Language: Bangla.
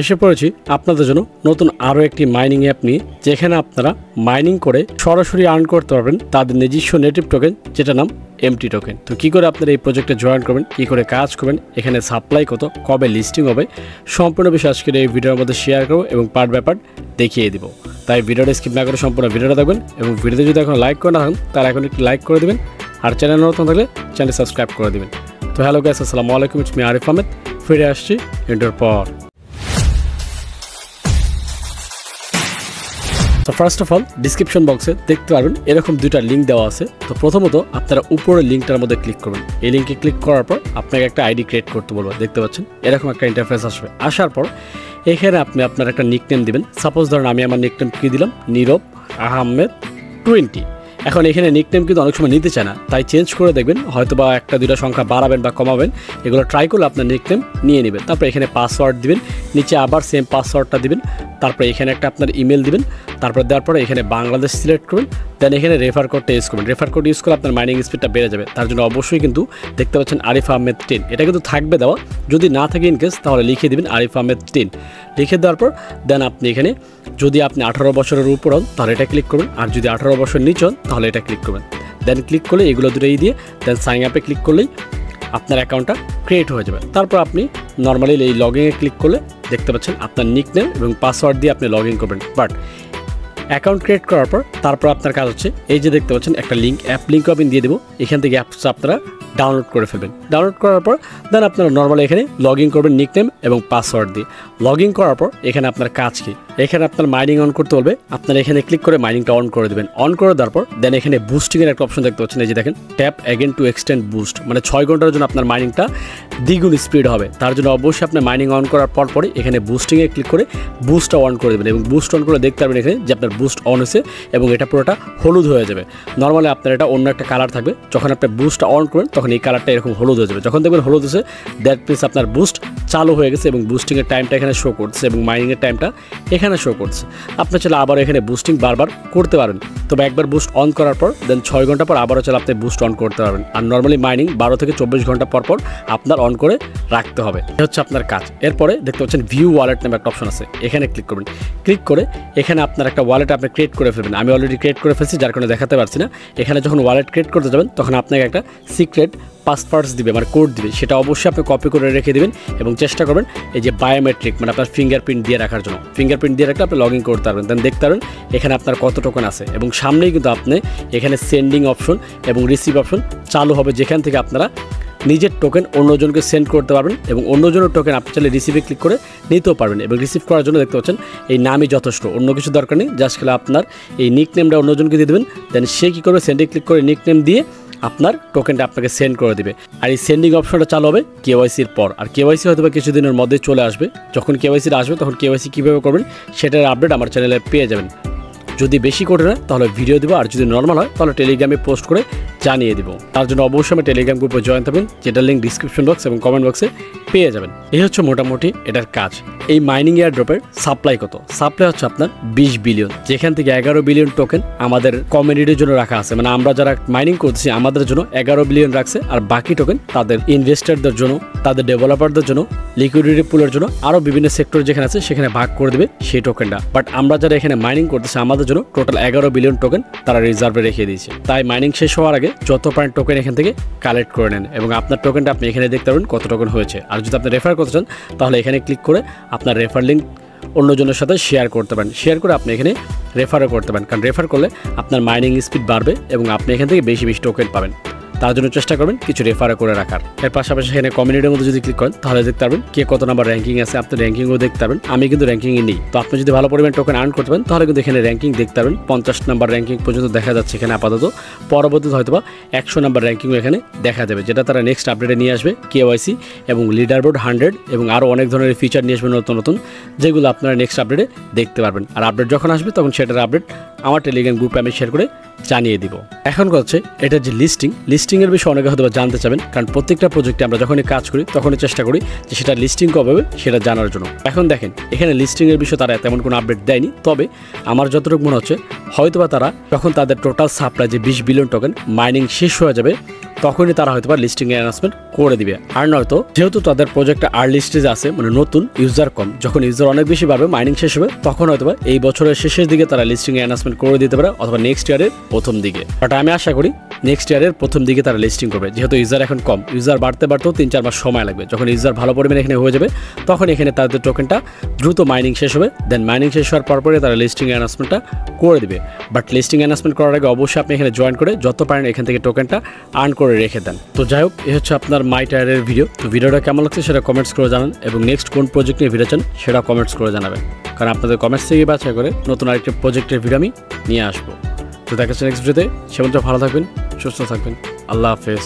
এসে পড়েছি আপনাদের জন্য নতুন আরও একটি মাইনিং অ্যাপ নিয়ে, যেখানে আপনারা মাইনিং করে সরাসরি আর্ন করতে পারবেন তাদের নিজস্ব নেটিভ টোকেন, যেটা নাম এমটি টোকেন। তো কী করে আপনারা এই প্রজেক্টে জয়েন করবেন, কী করে কাজ করবেন, এখানে সাপ্লাই কত, কবে লিস্টিং হবে, সম্পূর্ণ বিষয় আজকের এই ভিডিওর মধ্যে শেয়ার করবো এবং পার্ট বাই পার্ট দেখিয়ে দিব। তাই ভিডিওটা স্কিপ না করে সম্পূর্ণ ভিডিওটা দেখবেন এবং ভিডিওতে যদি এখন লাইক করে না থাকেন তাহলে এখন একটি লাইক করে দেবেন, আর চ্যানেল নতুন থাকলে চ্যানেল সাবস্ক্রাইব করে দেবেন। তো হ্যালো গাইস, আসসালামু আলাইকুম, ইটস মি আরিফ আহমেদ, ফিরে আসছি ইন্টার পর। তো ফার্স্ট অফ অল ডিসক্রিপশন বক্সে দেখতে পারবেন এরকম দুইটা লিঙ্ক দেওয়া আছে। তো প্রথমত আপনারা উপরের লিঙ্কটার মধ্যে ক্লিক করবেন। এই লিঙ্কে ক্লিক করার পর আপনাকে একটা আইডি ক্রিয়েট করতে বলবো, দেখতে পাচ্ছেন এরকম একটা ইন্টারফেস আসবে। আসার পর এখানে আপনি আপনার একটা নিকনেম দিবেন। সাপোজ ধরুন আমি আমার নিকনেম কি দিলাম, নীরব আহমেদ 20। এখন এখানে নিকনেম কিন্তু অনেক সময় নিতে চায় না, তাই চেঞ্জ করে দেখবেন, হয়তো বা একটা দুইটা সংখ্যা বাড়াবেন বা কমাবেন, এগুলো ট্রাই করলে আপনার নিকনেম নিয়ে নেবেন। তারপর এখানে পাসওয়ার্ড দিবেন, নিচে আবার সেম পাসওয়ার্ডটা দিবেন, তারপরে এখানে একটা আপনার ইমেল দিবেন, তারপর দেওয়ার পরে এখানে বাংলাদেশ সিলেক্ট করবেন, দেন এখানে রেফার কোডটা ইউজ করবেন। রেফার কোড ইউজ করে আপনার মাইনিং স্পিডটা বেড়ে যাবে। তার জন্য অবশ্যই কিন্তু দেখতে পাচ্ছেন আরিফ আহমেদ 10, এটা কিন্তু থাকবে দেওয়া। যদি না থাকে ইনকেস তাহলে লিখে দিবেন আরিফ আহমেদ 10। লিখে দেওয়ার পর দেন আপনি এখানে যদি আপনি 18 বছরের উপর হন তাহলে এটা ক্লিক করবেন, আর যদি 18 বছর নিচে হন তাহলে এটা ক্লিক করবেন। দেন ক্লিক করলে এগুলো দুটোই দিয়ে দেন সাইন আপে ক্লিক করলেই আপনার অ্যাকাউন্টটা ক্রিয়েট হয়ে যাবে। তারপর আপনি নর্মালি এই লগইনে ক্লিক করলে দেখতে পাচ্ছেন আপনার নিকনেম এবং পাসওয়ার্ড দিয়ে আপনি লগ ইন করবেন। বাট অ্যাকাউন্ট ক্রিয়েট করার পর তারপর আপনার কাজ হচ্ছে এই যে দেখতে পাচ্ছেন একটা লিঙ্ক, অ্যাপ লিঙ্ক আমি দিয়ে দেবো, এখান থেকে অ্যাপস আপনারা ডাউনলোড করে ফেলবেন। ডাউনলোড করার পর দেন আপনারা নর্মালি এখানে লগ ইন করবেন নিকনেম এবং পাসওয়ার্ড দিয়ে। লগ ইন করার পর এখানে আপনার কাজ কি, এখানে আপনার মাইনিং অন করতে বলবে, আপনারা এখানে ক্লিক করে মাইনিংটা অন করে দেবেন। অন করে দেওয়ার পর দেন এখানে বুস্টিংয়ের একটা অপশন দেখতে পাচ্ছেন, এই যে দেখেন tap again to extend boost, মানে 6 ঘন্টার জন্য আপনার মাইনিংটা দ্বিগুণ স্পিড হবে। তার জন্য অবশ্যই আপনার মাইনিং অন করার পরে এখানে বুস্টিংয়ে ক্লিক করে বুস্টটা অন করে দেবেন এবং বুস্ট অন করে দেখতে পারবেন এখানে যে আপনার বুস্ট অন হয়েছে এবং এটা পুরোটা হলুদ হয়ে যাবে। নর্মালি আপনার এটা অন্য একটা কালার থাকবে, যখন আপনি বুস্টটা অন করবেন তখন এই কালারটা এরকম হলুদ হয়ে যাবে। যখন দেখবেন হলুদ হয়েছে দ্যাট মিনস আপনার বুস্ট চালু হয়ে গেছে এবং বুস্টিংয়ের টাইমটা এখানে শো করছে এবং মাইনিংয়ের টাইমটা এখানে শো করছে। আপনার চলে আবার এখানে বুস্টিং বারবার করতে পারেন, তবে একবার বুস্ট অন করার পর দেন 6 ঘন্টা পর আবারও চলে আপনি বুস্ট অন করতে পারবেন। আর নর্মালি মাইনিং 12 থেকে 24 ঘন্টা পর আপনার অন করে রাখতে হবে, এটা হচ্ছে আপনার কাজ। এরপরে দেখতে পাচ্ছেন ভিউ ওয়ালেট নামে একটা অপশন আছে, এখানে ক্লিক করবেন। ক্লিক করে এখানে আপনার একটা ওয়ালেট আপনি ক্রিয়েট করে ফেলবেন। আমি অলরেডি ক্রিয়েট করে ফেলছি, যার কারণে দেখাতে পারছি না। এখানে যখন ওয়ালেট ক্রিয়েট করতে যাবেন তখন আপনাকে একটা সিক্রেট পাসওয়ার্ড দিবে, মানে কোড দিবে, সেটা অবশ্যই আপনি কপি করে রেখে দেবেন এবং চেষ্টা করবেন এই যে বায়োমেট্রিক মানে আপনার ফিঙ্গারপ্রিন্ট দিয়ে রাখার জন্য। ফিঙ্গারপ্রিন্ট দিয়ে রাখলে আপনি লগ ইন করতে পারবেন। দেন দেখতে পারবেন এখানে আপনার কত টোকেন আছে এবং সামনেই কিন্তু আপনি এখানে সেন্ডিং অপশন এবং রিসিভ অপশন চালু হবে, যেখান থেকে আপনারা নিজের টোকেন অন্যজনকে সেন্ড করতে পারবেন এবং অন্যজনের টোকেন আপনি চাইলে রিসিভে ক্লিক করে নিতেও পারবেন। এবং রিসিভ করার জন্য দেখতে পাচ্ছেন এই নামই যথেষ্ট, অন্য কিছু দরকার নেই। জাস্ট খেলে আপনার এই নিকনেমটা অন্যজনকে দিয়ে দেবেন, দেন সে কী করবে সেন্ডে ক্লিক করে নিকনেম দিয়ে আপনার টোকেনটা আপনাকে সেন্ড করে দিবে। আর এই সেন্ডিং অপশনটা চালু হবে কেওয়াইসির পর, আর কেওয়াইসি হয়তো বা কিছুদিনের মধ্যে চলে আসবে। যখন কেওয়াইসিটা আসবে তখন কেওয়াইসি কীভাবে করবেন সেটার আপডেট আমার চ্যানেলে পেয়ে যাবেন। যদি বেশি কঠিন হয় তাহলে ভিডিও দেবো, আর যদি নর্মাল হয় তাহলে টেলিগ্রামে পোস্ট করে জানিয়ে দিব। তার জন্য অবশ্যই আমি টেলিগ্রাম গ্রুপে জয়েন থাকবেন, যেটার লিঙ্ক ডিসক্রিপশন বক্স এবং কমেন্ট বক্সে পেয়ে যাবেন। এই হচ্ছে মোটামুটি এটার কাজ। এই মাইনিং এয়ার ড্রপের সাপ্লাই কত, সাপ্লাই হচ্ছে আপনার 20 বিলিয়ন, যেখান থেকে 11 বিলিয়ন টোকেন আমাদের কমিউনিটির জন্য রাখা আছে, মানে আমরা যারা মাইনিং করছি আমাদের জন্য 11 বিলিয়ন রাখছে, আর বাকি টোকেন তাদের ইনভেস্টরদের জন্য, তাদের ডেভেলপারদের জন্য, লিকুইডিটি পুলের জন্য, আরও বিভিন্ন সেক্টর যেখানে আছে সেখানে ভাগ করে দেবে সেই টোকেনটা। বাট আমরা যারা এখানে মাইনিং করতেছি আমাদের জন্য টোটাল 11 বিলিয়ন টোকেন তারা রিজার্ভে রেখে দিয়েছে। তাই মাইনিং শেষ হওয়ার আগে যত পারেন টোকেন এখান থেকে কালেক্ট করে নেন এবং আপনার টোকেনটা আপনি এখানে দেখতে পারবেন কত টোকেন হয়েছে। আর যদি আপনি রেফার করতে চান তাহলে এখানে ক্লিক করে আপনার রেফার লিঙ্ক অন্যজনের সাথে শেয়ার করতে পারেন। শেয়ার করে আপনি এখানে রেফারও করতে পারেন, কারণ রেফার করলে আপনার মাইনিং স্পিড বাড়বে এবং আপনি এখান থেকে বেশি বেশি টোকেন পাবেন। তার জন্য চেষ্টা করবেন কিছু রেফারও করে রাখার। এর পাশাপাশি এখানে কমিউনিটির মধ্যে যদি ক্লিক করেন তাহলে দেখতে পারবেন কে কত নাম্বার র্যাঙ্কিং আছে, আপনি র্যাঙ্কিংও দেখতে পারবেন। আমি কিন্তু র্যাঙ্কিংয়ে নেই, তো আপনি যদি ভালো পরিমাণ টোকেন আর্ন করতে পারেন তাহলে কিন্তু এখানে র্যাঙ্কিং দেখতে পারবেন। 50 নাম্বার র্যাঙ্কিং পর্যন্ত দেখা যাচ্ছে এখানে আপাতত, পরবর্তীতে হয়তো বা 100 নাম্বার র্যাঙ্কিংও এখানে দেখা যাবে, যেটা তারা নেক্সট আপডেটে নিয়ে আসবে। কেওয়াইসি এবং লিডারবোর্ড 100 এবং আরও অনেক ধরনের ফিচার নিয়ে আসবে নতুন নতুন, যেগুলো আপনারা নেক্সট আপডেটে দেখতে পারবেন। আর আপডেট যখন আসবে তখন সেটার আপডেট আমার টেলিগ্রাম গ্রুপে আমি শেয়ার করে জানিয়ে দিব। এখন হচ্ছে এটা যে লিস্টিংয়ের বিষয়ে অনেকে হয়তো জানতে চাবেন, কারণ প্রত্যেকটা প্রজেক্টে আমরা যখনই কাজ করি তখনই চেষ্টা করি যে সেটা লিস্টিং কবে হবে সেটা জানার জন্য। এখন দেখেন এখানে লিস্টিংয়ের বিষয়ে তারা তেমন কোনো আপডেট দেয়নি, তবে আমার যতটুকু মনে হচ্ছে হয়তোবা তারা যখন তাদের টোটাল সাপ্লাই যে 20 বিলিয়ন টোকেন মাইনিং শেষ হয়ে যাবে তখনই তারা হয়তো লিস্টিং এর অ্যানাউন্সমেন্ট করে দিবে। আর নয়তো যেহেতু তাদের প্রজেক্টটা আর্লি স্টেজে আছে, মানে নতুন, ইউজার কম, যখন ইউজার অনেক বেশি পাবে, মাইনিং শেষ হবে, তখন হয়তো এই বছরের শেষের দিকে তারা লিস্টিং এর অ্যানাউন্সমেন্ট করে দিতে পারে, অথবা নেক্সট ইয়ারের প্রথম দিকে। বাট আমি আশা করি নেক্সট ইয়ারের প্রথম দিকে তারা লিস্টিং করবে, যেহেতু ইউজার এখন কম, ইউজার বাড়তে বাড়তেও 3-4 মাস সময় লাগবে। যখন ইউজার ভালো পরিমাণে এখানে হয়ে যাবে, তখন এখানে তাদের টোকেনটা দ্রুত মাইনিং শেষ হবে, দেন মাইনিং শেষ হওয়ার পরপরে তারা লিস্টিং অ্যানাউন্সমেন্টটা করে দিবে। বাট লিস্টিং অ্যানাউন্সমেন্ট করার আগে অবশ্যই আপনি এখানে জয়েন করে যত পারেন এখান থেকে টোকেনটা আর্ন করে রেখে দেন। তো যাই হোক, এই হচ্ছে আপনার মাই টায়ারের ভিডিও। তো ভিডিওটা কেমন লাগছে সেটা কমেন্টস করে জানান, এবং নেক্সট কোন প্রজেক্ট নিয়ে ভিডিও চান সেটা কমেন্টস করে জানাবেন, কারণ আপনাদের কমেন্টস থেকে বাছাই করে নতুন আরেকটি প্রজেক্টের ভিডিও আমি নিয়ে আসবো। তো দেখা হচ্ছে নেক্সট ভিডিওতে। সে পর্যন্ত ভালো থাকবেন, সুস্থ থাকবেন। আল্লাহ হাফেজ।